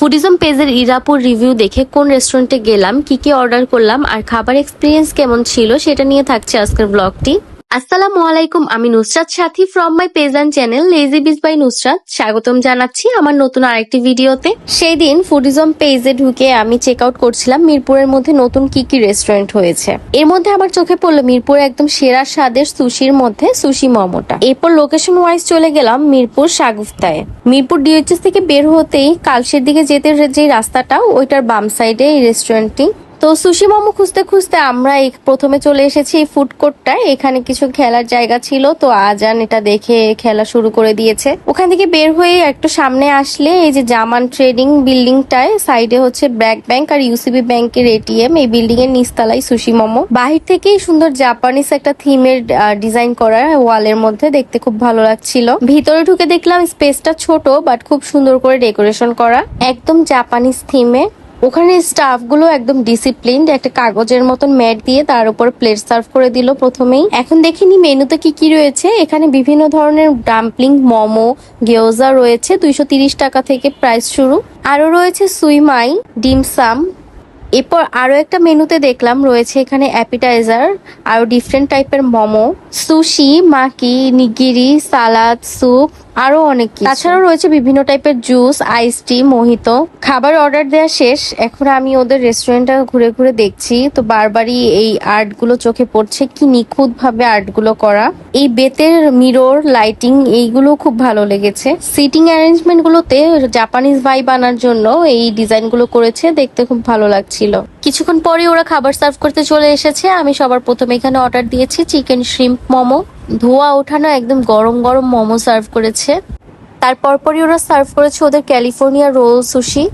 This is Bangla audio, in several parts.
ফুডিজম পেজের ইরাপুর রিভিউ দেখে কোন রেস্টুরেন্টে গেলাম, কি কি অর্ডার করলাম আর খাবার এক্সপিরিয়েন্স কেমন ছিল সেটা নিয়ে থাকছে আজকের ব্লগটি। আসসালামু আলাইকুম, আমি Nusrat Sathi from my page and channel lazy bitch by Nusrat. স্বাগতম জানাচ্ছি আমার নতুন আরেকটি ভিডিওতে। সেই দিন ফুডিজম পেজে ঢুকে আমি চেক আউট করছিলাম মিরপুরের মধ্যে নতুন কি কি রেস্টুরেন্ট হয়েছে। এর মধ্যে আমার চোখে পড়লো মিরপুরে একদম সেরা স্বাদের সুশির মধ্যে সুশি মোমোটা। এরপর লোকেশন ওয়াইজ চলে গেলাম মিরপুর শাগুফতায়। মিরপুর ডিএইচএস থেকে বের হতেই কালশের দিকে যেতে যে রাস্তাটা, ওইটার বাম সাইডে এই রেস্টুরেন্টটি। তো সুশি মোমো খুঁজতে খুঁজতে আমরা প্রথমে চলে এসেছি এই ফুড কোর্টটায়। এখানে কিছু খেলার জায়গা ছিল, তো আজান এটা দেখে খেলা শুরু করে দিয়েছে। ওখান থেকে বের হয়ে একটু সামনে আসলে এই যে জামান ট্রেডিং বিল্ডিংটায় সাইডে হচ্ছে ব্র্যাক ব্যাংক আর ইউসিবি ব্যাংকের এটিএম। এই বিল্ডিং এর নিচতলায় সুশি মোমো। বাহির থেকেই সুন্দর জাপানিজ একটা থিমের ডিজাইন করা ওয়ালের মধ্যে, দেখতে খুব ভালো লাগছিল। ভিতরে ঢুকে দেখলাম স্পেসটা ছোট বাট খুব সুন্দর করে ডেকোরেশন করা, একদম জাপানিজ থিমে। ওখানে স্টাফ গুলো একদম ডিসিপ্লিনড, একটা কাগজের মতন ম্যাট দিয়ে তার উপর প্লেট সার্ভ করে দিল প্রথমেই। এখন দেখিনি মেনুতে কি কি রয়েছে। এখানে বিভিন্ন ধরনের ডাম্পলিং, মোমো, গিয়োজা রয়েছে 230 টাকা থেকে প্রাইস শুরু। আরো রয়েছে সুইমাই, ডিমসাম। এরপর আরো একটা মেনুতে দেখলাম রয়েছে এখানে অ্যাপিটাইজার, আরো ডিফারেন্ট টাইপের মোমো, সুশি, মাকি, নিগিরি, সালাদ, স্যুপ, আরো অনেক কিছু। তাছাড়াও রয়েছে বিভিন্ন টাইপের জুস, আইস টি, মোহিতো। খাবার অর্ডার দেওয়া শেষ, এখন আমি ওদের রেস্টুরেন্টটা ঘুরে ঘুরে দেখছি। তো বারবারই এই আর্ট গুলো চোখে পড়ছে, কি নিখুঁত ভাবে আর্ট গুলো করা। এই বেতের মিরর লাইটিং এইগুলো খুব ভালো লেগেছে। সিটিং অ্যারেঞ্জমেন্ট গুলোতে জাপানিজ ভাইব আনার জন্য এই ডিজাইন গুলো করেছে, দেখতে খুব ভালো লাগছিল। কিছুক্ষণ পরে ওরা খাবার সার্ভ করতে চলে এসেছে। আমি সবার প্রথমে এখানে অর্ডার দিয়েছি চিকেন শ্রিম্প মোমো। ধোয়া ওঠানো একদম গরম গরম মোমো সার্ভ করেছে। তারপর পরই ওরা সার্ভ করেছে ওদের ক্যালিফোর্নিয়া রোল সুশি।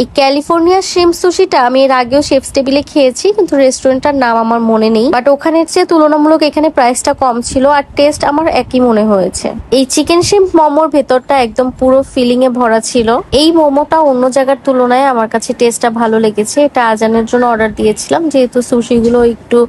এই ক্যালিফোর্নিয়া শ্রিম্প সুশিটা আমি এর আগেও শেফস টেবিলে খেয়েছি, কিন্তু রেস্টুরেন্টটার নাম আমার মনে নেই। বাট ওখানের চেয়ে তুলনামূলক এখানে প্রাইসটা কম ছিল আর টেস্ট আমার একই মনে হয়েছে। এই চিকেন শ্রিম্প মোমোর ভেতরটা একদম পুরো ফিলিং এ ভরা ছিল। এই মোমোটা অন্য জায়গার তুলনায় আমার কাছে টেস্টটা ভালো লেগেছে। এটা আজানের জন্য অর্ডার দিয়েছিলাম, যেহেতু সুশি গুলো একটু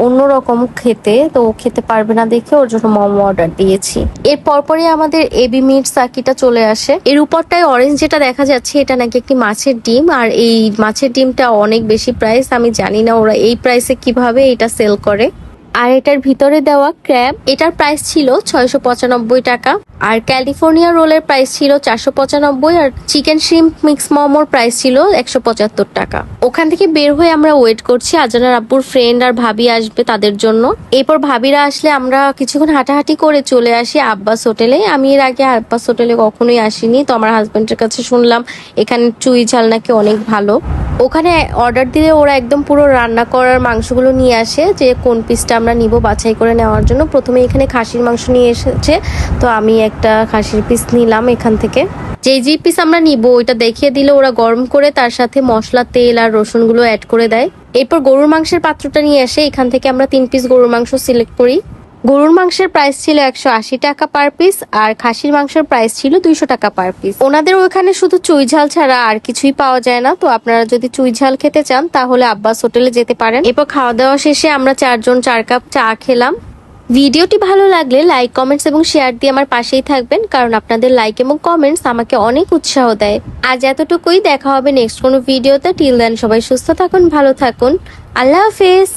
অন্যরকম খেতে, তো ও খেতে পারবে না দেখে ওর জন্য মোমো অর্ডার দিয়েছি। এর পরপরই আমাদের এবি মিট সাকিটা চলে আসে। এর উপরটায় অরেঞ্জ যেটা দেখা যাচ্ছে এটা নাকি একটি মাছের ডিম, আর এই মাছের ডিমটা অনেক বেশি প্রাইস। আমি জানি না ওরা এই প্রাইসে কিভাবে এটা সেল করে। আর এটার ভিতরে দেওয়া ক্র্যাব, এটার প্রাইস ছিল 695 টাকা। আর ক্যালিফোর্নিয়া রোলের প্রাইস ছিল 495, আর চিকেন শ্রিম্প মিক্স মোমোর প্রাইস ছিল 175 টাকা। ওখান থেকে বের হয়ে আমরা ওয়েট করছি আজানার আব্বুর ফ্রেন্ড আর ভাবি আসবে তাদের জন্য। এরপর ভাবিরা আসলে আমরা কিছুক্ষণ হাঁটাহাঁটি করে চলে আসি আব্বাস হোটেলে। আমি এর আগে আব্বাস হোটেলে কখনোই আসিনি, তো আমার হাজবেন্ডের কাছে শুনলাম এখানে চুই ঝাল নাকি অনেক ভালো। ওখানে অর্ডার দিলে ওরা একদম পুরো রান্না করার মাংসগুলো নিয়ে আসে, যে কোন পিসটা আমরা নিব বাছাই করে নেওয়ার জন্য। প্রথমে এখানে খাসির মাংস নিয়ে এসেছে, তো আমি একটা খাসির পিস নিলাম এখান থেকে। যে পিস আমরা নিব ওইটা দেখিয়ে দিলে ওরা গরম করে তার সাথে মশলা, তেল আর রসুন গুলো অ্যাড করে দেয়। এরপর গরুর মাংসের পাত্রটা নিয়ে আসে, এখান থেকে আমরা 3 পিস গরুর মাংস সিলেক্ট করি। গরুর মাংসের প্রাইস ছিল 180 টাকা পার পিস, আর খাসির মাংসের প্রাইস ছিল 200 টাকা পার পিস। ওনাদের ওইখানে শুধু চুই ঝাল ছাড়া আর কিছুই পাওয়া যায় না, তো আপনারা যদি চুই ঝাল খেতে চান তাহলে আব্বাস হোটেলে যেতে পারেন। এরপর খাওয়া দাওয়া শেষে আমরা 4 জন 4 কাপ চা খেলাম। ভিডিওটি ভালো লাগলে লাইক, কমেন্টস এবং শেয়ার দিয়ে আমার পাশেই থাকবেন, কারণ আপনাদের লাইক এবং কমেন্টস আমাকে অনেক উৎসাহ দেয়। আজ এতটুকুই, দেখা হবে নেক্সট কোনো ভিডিওতে। টিল দেন সবাই সুস্থ থাকুন, ভালো থাকুন, আল্লাহ হাফেজ।